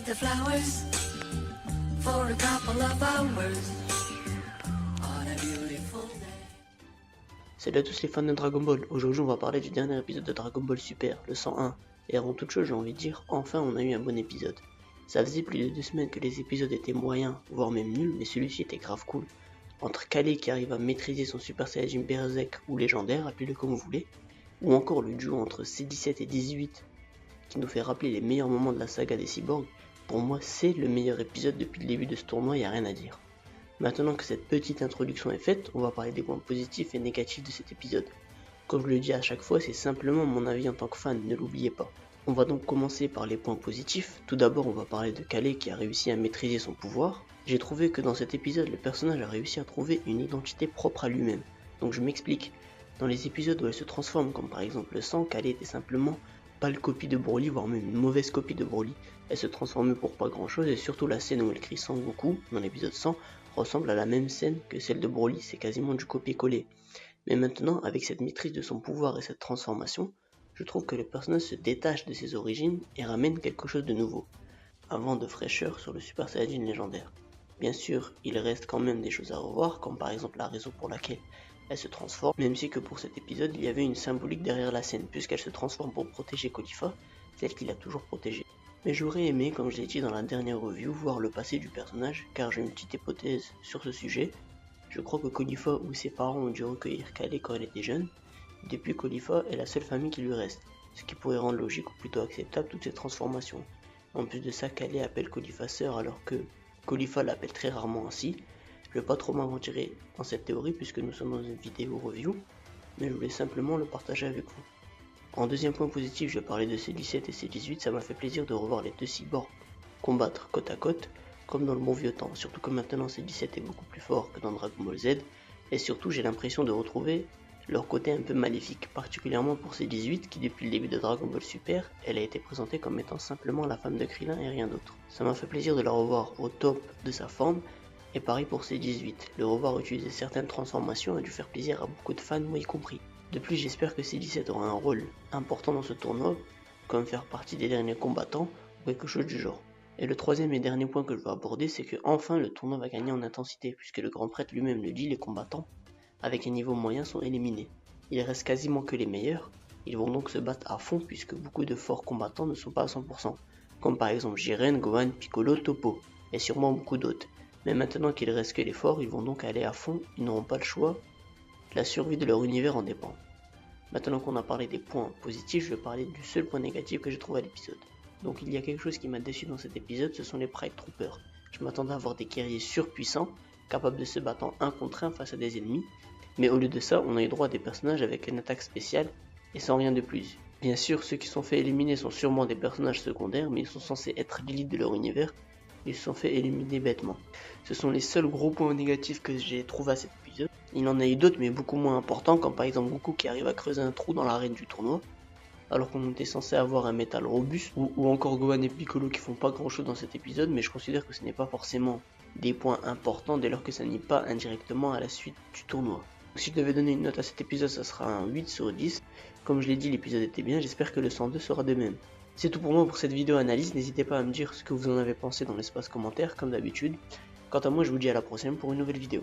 beneath the flowers for a couple of hours on a beautiful day. Salut à tous les fans de Dragon Ball, aujourd'hui on va parler du dernier épisode de Dragon Ball Super, le 101. Et avant toute chose j'ai envie de dire, enfin on a eu un bon épisode. Ça faisait plus de 2 semaines que les épisodes étaient moyens, voire même nuls, mais celui-ci était grave cool. Entre Kale qui arrive à maîtriser son Super Saiyajin Berserk ou légendaire, appelez-le comme vous voulez, ou encore le duo entre C17 et 18 qui nous fait rappeler les meilleurs moments de la saga des cyborgs, pour moi c'est le meilleur épisode depuis le début de ce tournoi, y a rien à dire. Maintenant que cette petite introduction est faite, on va parler des points positifs et négatifs de cet épisode. Comme je le dis à chaque fois, c'est simplement mon avis en tant que fan, ne l'oubliez pas. On va donc commencer par les points positifs. Tout d'abord, on va parler de Kale qui a réussi à maîtriser son pouvoir. J'ai trouvé que dans cet épisode, le personnage a réussi à trouver une identité propre à lui-même. Donc je m'explique. Dans les épisodes où elle se transforme, comme par exemple le sang, Kale était simplement pâle copie de Broly, voire même une mauvaise copie de Broly. Elle se transformait pour pas grand chose et surtout la scène où elle crie Sangoku, dans l'épisode 100, ressemble à la même scène que celle de Broly, c'est quasiment du copier-coller. Mais maintenant, avec cette maîtrise de son pouvoir et cette transformation, je trouve que le personnage se détache de ses origines et ramène quelque chose de nouveau, un vent de fraîcheur sur le Super Saiyajin légendaire. Bien sûr, il reste quand même des choses à revoir, comme par exemple la raison pour laquelle elle se transforme, même si que pour cet épisode, il y avait une symbolique derrière la scène, puisqu'elle se transforme pour protéger Caulifla, celle qu'il a toujours protégée. Mais j'aurais aimé, comme je l'ai dit dans la dernière review, voir le passé du personnage, car j'ai une petite hypothèse sur ce sujet. Je crois que Caulifla ou ses parents ont dû recueillir Kale quand elle était jeune. Depuis Caulifla est la seule famille qui lui reste, ce qui pourrait rendre logique ou plutôt acceptable toutes ces transformations. En plus de ça, Kale appelle Caulifla sœur alors que Caulifla l'appelle très rarement ainsi. Je vais pas trop m'aventurer dans cette théorie puisque nous sommes dans une vidéo review, mais je voulais simplement le partager avec vous. En deuxième point positif, je vais parler de C17 et C18, ça m'a fait plaisir de revoir les deux cyborgs combattre côte à côte, comme dans le bon vieux temps, surtout que maintenant C17 est beaucoup plus fort que dans Dragon Ball Z, et surtout j'ai l'impression de retrouver leur côté un peu maléfique, particulièrement pour C18 qui depuis le début de Dragon Ball Super, elle a été présentée comme étant simplement la femme de Krillin et rien d'autre. Ça m'a fait plaisir de la revoir au top de sa forme, et pareil pour C18, le revoir utiliser certaines transformations a dû faire plaisir à beaucoup de fans, moi y compris. De plus, j'espère que C17 aura un rôle important dans ce tournoi, comme faire partie des derniers combattants ou quelque chose du genre. Et le troisième et dernier point que je veux aborder, c'est que enfin le tournoi va gagner en intensité, puisque le grand prêtre lui-même le dit, les combattants avec un niveau moyen sont éliminés. Il reste quasiment que les meilleurs, ils vont donc se battre à fond puisque beaucoup de forts combattants ne sont pas à 100%, comme par exemple Jiren, Gohan, Piccolo, Toppo, et sûrement beaucoup d'autres. Mais maintenant qu'il reste que les forts, ils vont donc aller à fond, ils n'auront pas le choix, la survie de leur univers en dépend. Maintenant qu'on a parlé des points positifs, je vais parler du seul point négatif que j'ai trouvé à l'épisode. Donc il y a quelque chose qui m'a déçu dans cet épisode, ce sont les Pride Troopers. Je m'attendais à voir des guerriers surpuissants, capables de se battre en 1 contre 1 face à des ennemis, mais au lieu de ça, on a eu droit à des personnages avec une attaque spéciale et sans rien de plus. Bien sûr, ceux qui sont fait éliminer sont sûrement des personnages secondaires, mais ils sont censés être l'élite de leur univers, ils se sont fait éliminer bêtement. Ce sont les seuls gros points négatifs que j'ai trouvé à cet épisode. Il en a eu d'autres, mais beaucoup moins importants, comme par exemple Goku qui arrive à creuser un trou dans l'arène du tournoi, alors qu'on était censé avoir un métal robuste, ou encore Gohan et Piccolo qui font pas grand chose dans cet épisode, mais je considère que ce n'est pas forcément des points importants dès lors que ça n'est pas indirectement à la suite du tournoi. Si je devais donner une note à cet épisode, ça sera un 8 sur 10. Comme je l'ai dit, l'épisode était bien, j'espère que le 102 sera de même. C'est tout pour moi pour cette vidéo analyse, n'hésitez pas à me dire ce que vous en avez pensé dans l'espace commentaire, comme d'habitude. Quant à moi, je vous dis à la prochaine pour une nouvelle vidéo.